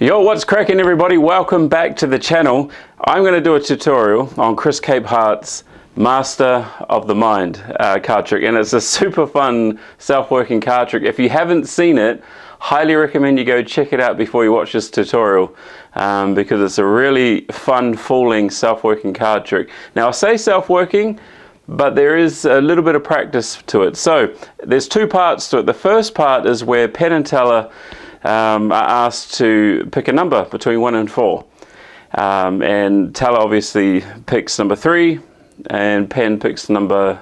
Yo, what's cracking everybody? Welcome back to the channel. I'm going to do a tutorial on Capehart's Master of the Mind card trick, and it's a super fun self-working card trick. If you haven't seen it, highly recommend you go check it out before you watch this tutorial, because it's a really fun, fooling self-working card trick. Now I say self-working, but there is a little bit of practice to it. So there's two parts to it. The first part is where Penn and Teller are asked to pick a number between 1 and 4, and Teller obviously picks number 3 and Penn picks number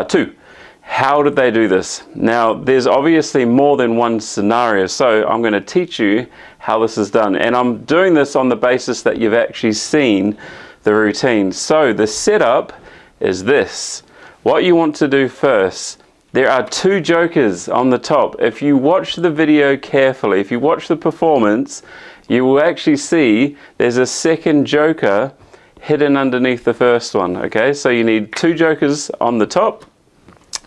2. How did they do this? Now there's obviously more than one scenario, so I'm going to teach you how this is done, and I'm doing this on the basis that you've actually seen the routine. So the setup is this. What you want to do first, there are 2 jokers on the top. If you watch the video carefully, if you watch the performance, you will actually see there's a second joker hidden underneath the first one. Okay, so you need 2 jokers on the top,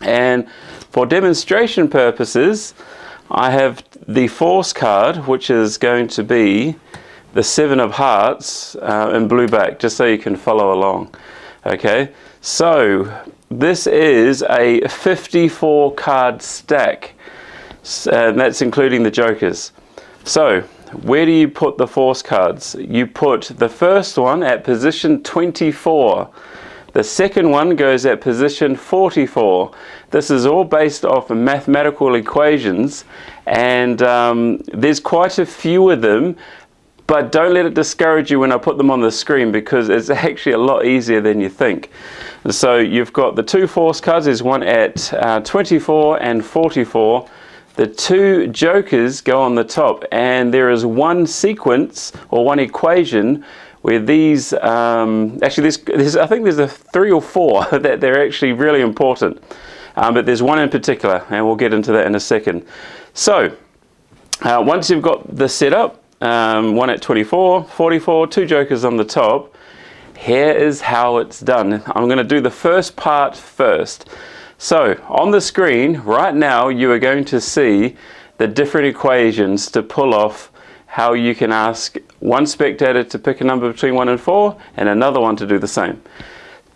and for demonstration purposes I have the force card, which is going to be the 7 of hearts in blue back, just so you can follow along. Okay, so this is a 54 card stack, and that's including the jokers. So where do you put the force cards? You put the first one at position 24. The second one goes at position 44. This is all based off of mathematical equations, and there's quite a few of them, but don't let it discourage you when I put them on the screen, because it's actually a lot easier than you think. So you've got the 2 force cards. There's one at 24 and 44. The 2 jokers go on the top, and there is one sequence or one equation where these, actually I think there's a 3 or 4 that they're actually really important. But there's one in particular, and we'll get into that in a second. So once you've got the setup, one at 24, 44, 2 jokers on the top, here is how it's done. I'm going to do the first part first. So on the screen right now you are going to see the different equations to pull off how you can ask one spectator to pick a number between 1 and 4 and another one to do the same.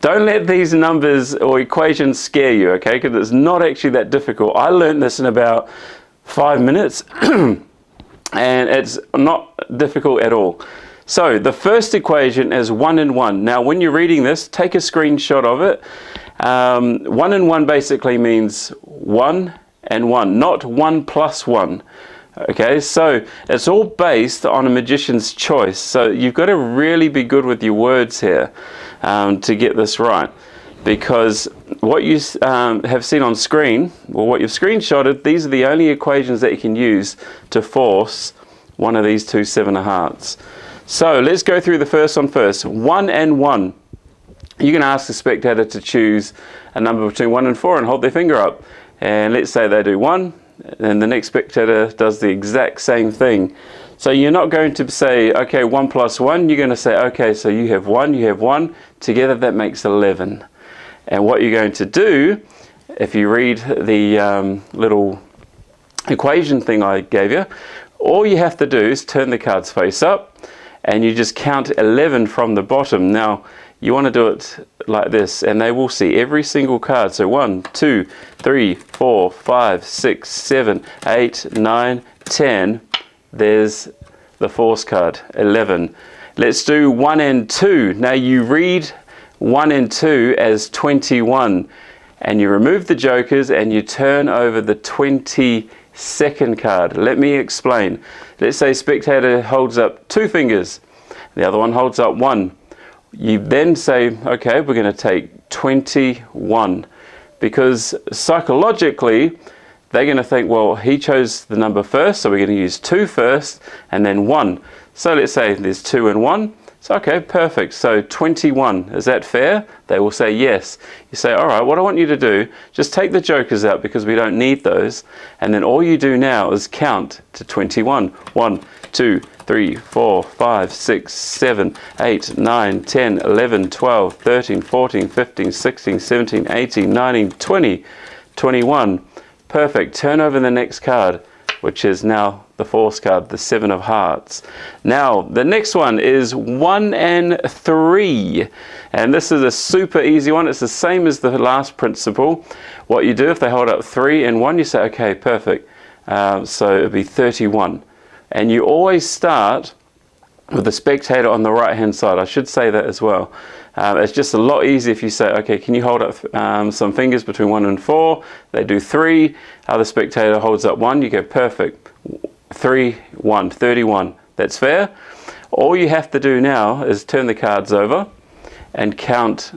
Don't let these numbers or equations scare you, okay, because it's not actually that difficult. I learned this in about 5 minutes and it's not difficult at all. So the first equation is 1 and 1. Now when you're reading this, take a screenshot of it. 1 and 1 basically means 1 and 1, not 1 plus 1. Okay, so it's all based on a magician's choice. So you've got to really be good with your words here to get this right, because what you have seen on screen, or what you've screenshotted, these are the only equations that you can use to force one of these 2 7 of hearts. So let's go through the first one first. 1 and 1. You can ask the spectator to choose a number between 1 and 4 and hold their finger up. And let's say they do 1, and the next spectator does the exact same thing. So you're not going to say, okay, 1 plus 1. You're going to say, okay, so you have 1, you have 1. Together that makes 11. And what you're going to do, if you read the little equation thing I gave you, all you have to do is turn the cards face up, and you just count 11 from the bottom. Now you want to do it like this, and they will see every single card. So 1, 2, 3, 4, 5, 6, 7, 8, 9, 10. There's the force card, 11. Let's do 1 and 2. Now you read 1 and 2 as 21, and you remove the jokers and you turn over the 22nd card. Let me explain. Let's say spectator holds up 2 fingers, the other one holds up 1. You then say, okay, we're going to take 21, because psychologically they're going to think, well, he chose the number first, so we're going to use 2 first and then 1. So let's say there's 2 and 1. So okay, perfect. So 21, is that fair? They will say yes. You say, all right, what I want you to do, just take the jokers out because we don't need those, and then all you do now is count to 21. 1, 2, 3, 4, 5, 6, 7, 8, 9, 10, 11, 12, 13, 14, 15, 16, 17, 18, 19, 20, 21. Perfect. Turn over the next card. which is now the force card, the 7 of hearts. Now, the next one is 1 and 3. And this is a super easy one. It's the same as the last principle. What you do if they hold up 3 and 1, you say, okay, perfect. So it would be 31. And you always start with the spectator on the right hand side. I should say that as well. It's just a lot easier if you say, okay, can you hold up some fingers between 1 and 4? They do 3. Other spectator holds up 1. You go, perfect. 3, 1, 31. That's fair. All you have to do now is turn the cards over and count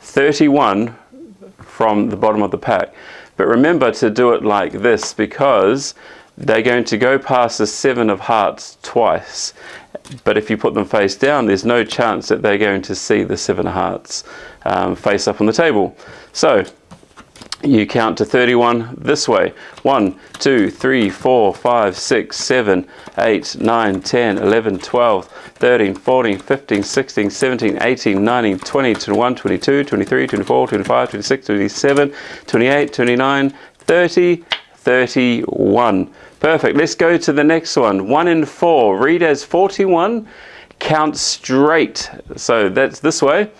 31 from the bottom of the pack. But remember to do it like this, because they're going to go past the 7 of hearts twice. But if you put them face down, there's no chance that they're going to see the 7 of hearts face up on the table. So you count to 31 this way. 1, 2, 3, 4, 5, 6, 7, 8, 9, 10, 11, 12, 13, 14, 15, 16, 17, 18, 19, 20, 21, 22, 23, 24, 25, 26, 27, 28, 29, 30, 31. Perfect. Let's go to the next one. 1 and 4. Read as 41. Count straight. So that's this way.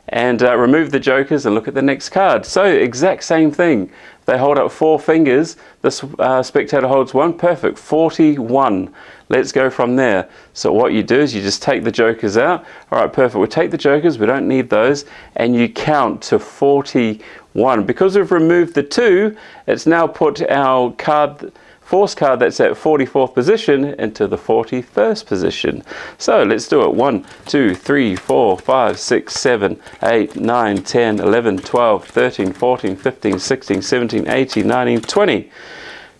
And remove the jokers and look at the next card. So exact same thing. They hold up 4 fingers. This spectator holds 1. Perfect. 41. Let's go from there. So what you do is you just take the jokers out. All right, perfect. We'll take the jokers. We don't need those. And you count to 41. Because we've removed the 2, it's now put our force card that's at 44th position into the 41st position. So let's do it. 1, 2, 3, 4, 5, 6, 7, 8, 9, 10, 11, 12, 13, 14, 15, 16, 17, 18, 19, 20,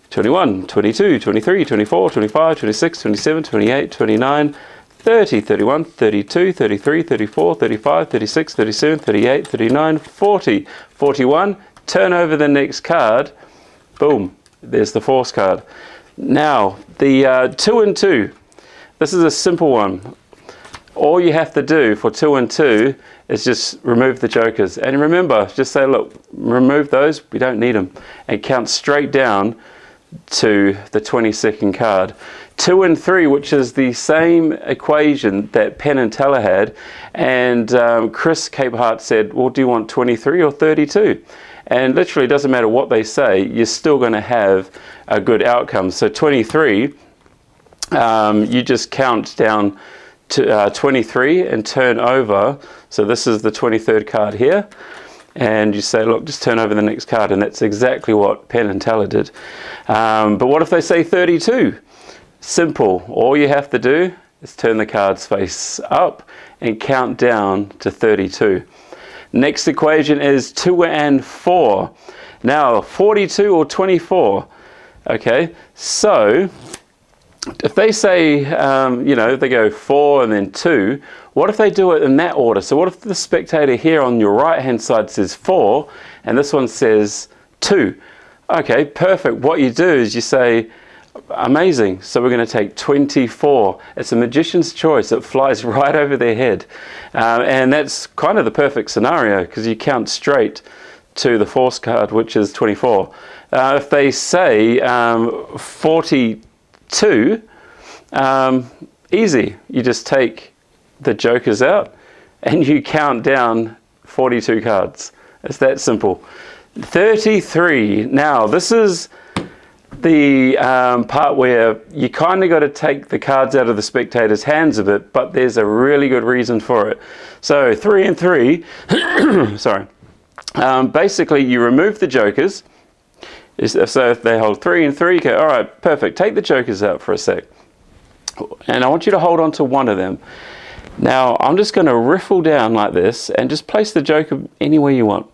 21, 22, 23, 24, 25, 26, 27, 28, 29, 30, 31, 32, 33, 34, 35, 36, 37, 38, 39, 40, 41. Turn over the next card. Boom. There's the force card. Now, the 2 and 2. This is a simple one. All you have to do for 2 and 2 is just remove the jokers. And remember, just say, look, remove those. We don't need them. And count straight down to the 22nd card. 2 and 3, which is the same equation that Penn and Teller had. And Chris Capehart said, well, do you want 23 or 32? And literally, it doesn't matter what they say, you're still going to have a good outcome. So 23, you just count down to 23 and turn over. So this is the 23rd card here. And you say, look, just turn over the next card. And that's exactly what Penn and Teller did. But what if they say 32? Simple. All you have to do is turn the cards face up and count down to 32. Next equation is 2 and 4. Now, 42 or 24. Okay, so if they say, they go 4 and then 2, what if they do it in that order? So what if the spectator here on your right-hand side says 4, and this one says 2? Okay, perfect. What you do is you say, amazing, so we're going to take 24. It's a magician's choice. It flies right over their head. And that's kind of the perfect scenario, because you count straight to the force card, which is 24. If they say 42, easy. You just take the jokers out and you count down 42 cards. It's that simple. 33. Now, this is the part where you kind of got to take the cards out of the spectator's hands a bit, but there's a really good reason for it. So 3 and 3, sorry. Basically, you remove the jokers. So if they hold 3 and 3, you go, all right, perfect. Take the jokers out for a sec. And I want you to hold on to one of them. Now, I'm just going to riffle down like this and just place the joker anywhere you want.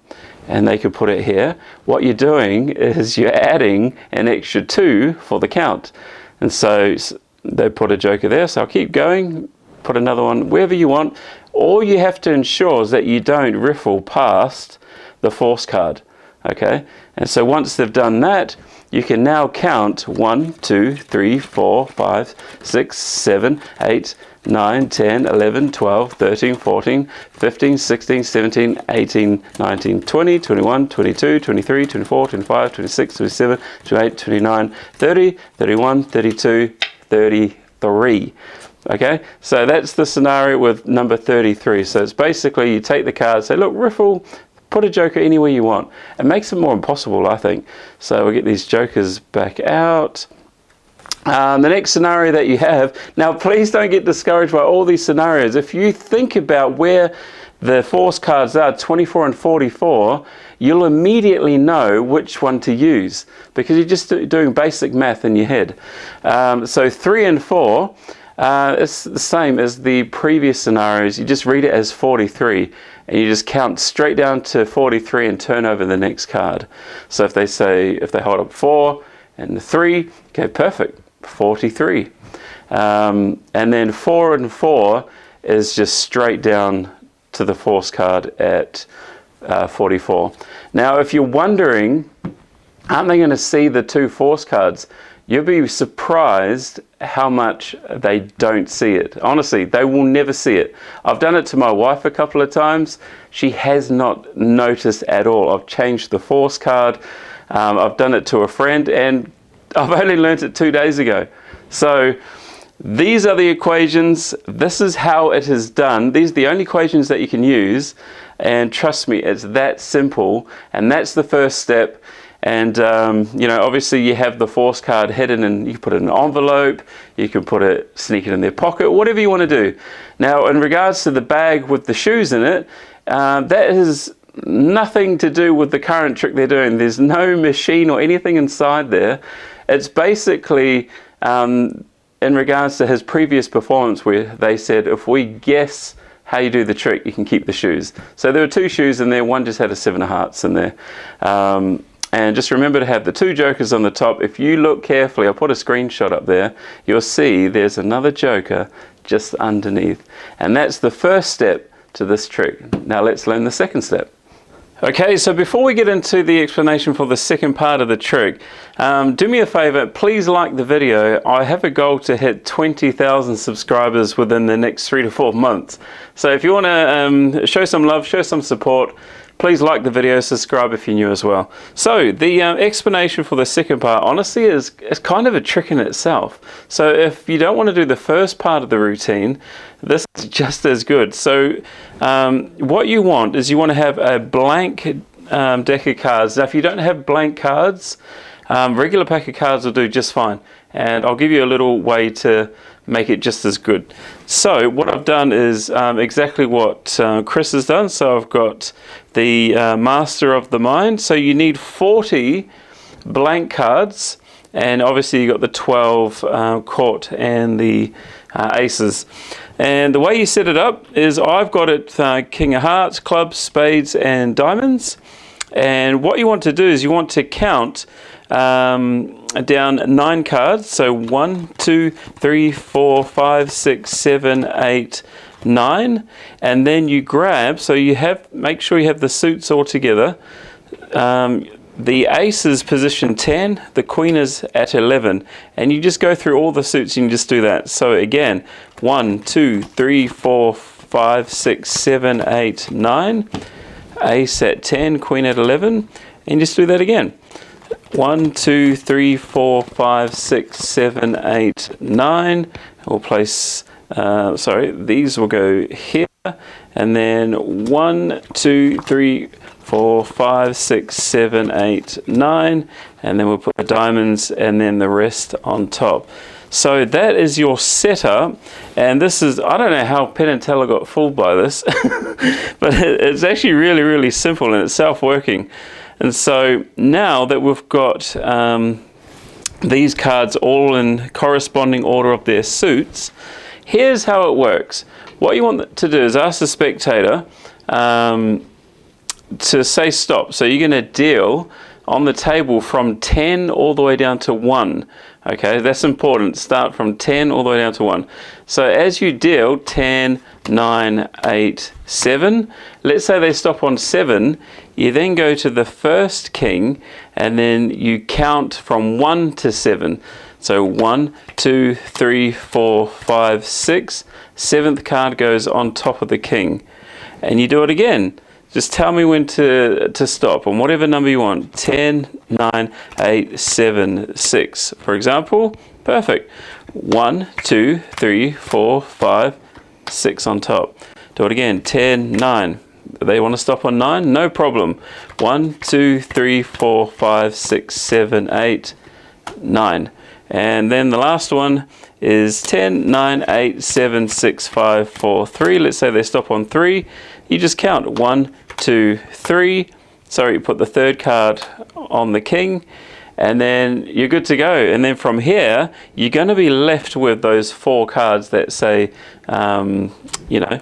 And they could put it here. What you're doing is you're adding an extra 2 for the count. And so they put a joker there. So I'll keep going, put another one wherever you want. All you have to ensure is that you don't riffle past the force card. Okay? And so once they've done that, you can now count 1, 2, 3, 4, 5, 6, 7, 8, 9, 10, 11, 12, 13, 14, 15, 16, 17, 18, 19, 20, 21, 22, 23, 24, 25, 26, 27, 28, 29, 30, 31, 32, 33. Okay, so that's the scenario with number 33. So it's basically you take the card, say, look, riffle, put a joker anywhere you want. It makes it more impossible, I think. So we'll get these jokers back out. The next scenario that you have, now please don't get discouraged by all these scenarios. If you think about where the force cards are, 24 and 44, you'll immediately know which one to use because you're just doing basic math in your head. So 3 and 4, it's the same as the previous scenarios. You just read it as 43 and you just count straight down to 43 and turn over the next card. So if they hold up 4 and 3, okay, perfect. 43. And then 4 and 4 is just straight down to the force card at 44. Now if you're wondering, aren't they going to see the 2 force cards? You'll be surprised how much they don't see it. Honestly, they will never see it. I've done it to my wife a couple of times. She has not noticed at all. I've changed the force card. I've done it to a friend and I've only learnt it 2 days ago. So these are the equations. This is how it is done. These are the only equations that you can use. And trust me, it's that simple. And that's the first step. And you know, obviously you have the force card hidden and you can put it in an envelope. You can sneak it in their pocket, whatever you want to do. Now, in regards to the bag with the shoes in it, that is nothing to do with the current trick they're doing. There's no machine or anything inside there. It's basically in regards to his previous performance where they said if we guess how you do the trick, you can keep the shoes. So there were 2 shoes in there, one just had a 7 of hearts in there. And just remember to have the 2 jokers on the top. If you look carefully, I'll put a screenshot up there, you'll see there's another joker just underneath. And that's the first step to this trick. Now let's learn the second step. Okay, so before we get into the explanation for the second part of the trick, do me a favor, please like the video. I have a goal to hit 20,000 subscribers within the next 3 to 4 months. So if you want to show some love, show some support, please like the video, subscribe if you're new as well. So the explanation for the second part honestly is kind of a trick in itself. So if you don't want to do the first part of the routine, this is just as good. So what you want is you want to have a blank deck of cards. Now if you don't have blank cards, regular pack of cards will do just fine. And I'll give you a little way to make it just as good. So what I've done is exactly what Chris has done. So I've got the Master of the Mind. So you need 40 blank cards, and obviously you got the 12 court and the aces. And the way you set it up is I've got it King of Hearts, clubs, spades and diamonds. And what you want to do is you want to count down 9 cards. So 1, 2, 3, 4, 5, 6, 7, 8, 9. And then you grab, so you have, make sure you have the suits all together. The ace is position 10, the queen is at 11. And you just go through all the suits and you just do that. So again, 1, 2, 3, 4, 5, 6, 7, 8, 9. Ace at 10, queen at 11. And just do that again. 1, 2, 3, 4, 5, 6, 7, 8, 9. We'll place, these will go here. And then 1, 2, 3, 4, 5, 6, 7, 8, 9. And then we'll put the diamonds and then the rest on top. So that is your setup, and this is, I don't know how Penn and Teller got fooled by this, but it's actually really, really simple and it's self-working. And so now that we've got these cards all in corresponding order of their suits, here's how it works. What you want to do is ask the spectator to say stop. So you're going to deal on the table from 10 all the way down to 1. Okay, that's important. Start from 10 all the way down to 1. So as you deal 10, 9, 8, 7, let's say they stop on 7, you then go to the first king and then you count from 1 to 7. So 1, 2, 3, 4, 5, 6. 7th card goes on top of the king. And you do it again. Just tell me when to stop on whatever number you want. 10, 9, 8, 7, 6. For example, perfect. 1, 2, 3, 4, 5, 6 on top. Do it again. 10, 9. They want to stop on 9? No problem. 1, 2, 3, 4, 5, 6, 7, 8, 9. And then the last one is 10, 9, 8, 7, 6, 5, 4, 3. Let's say they stop on 3. You just count 1, 2, 3. Sorry, you put the third card on the king, and then you're good to go. And then from here, you're going to be left with those 4 cards that say, you know,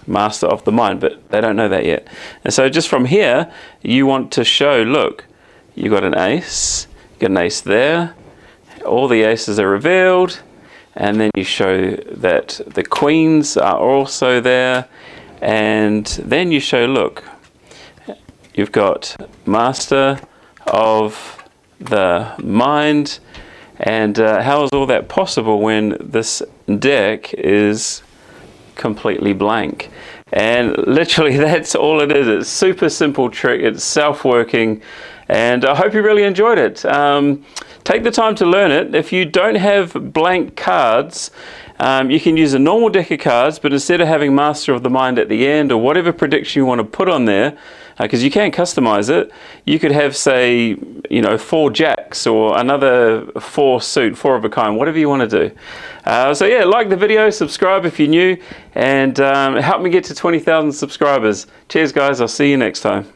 Master of the Mind, but they don't know that yet. And so just from here, you want to show, look, you got an ace, you got an ace there, all the aces are revealed, and then you show that the queens are also there, and then you show, look, you've got Master of the Mind, and how is all that possible when this deck is completely blank? And literally that's all it is. It's a super simple trick. It's self-working, and I hope you really enjoyed it. Take the time to learn it. If you don't have blank cards, you can use a normal deck of cards, but instead of having Master of the Mind at the end or whatever prediction you want to put on there, because you can customize it, you could have, say, you know, 4 jacks or another 4 suit, 4 of a kind, whatever you want to do. So yeah, like the video, subscribe if you're new, and help me get to 20,000 subscribers. Cheers guys, I'll see you next time.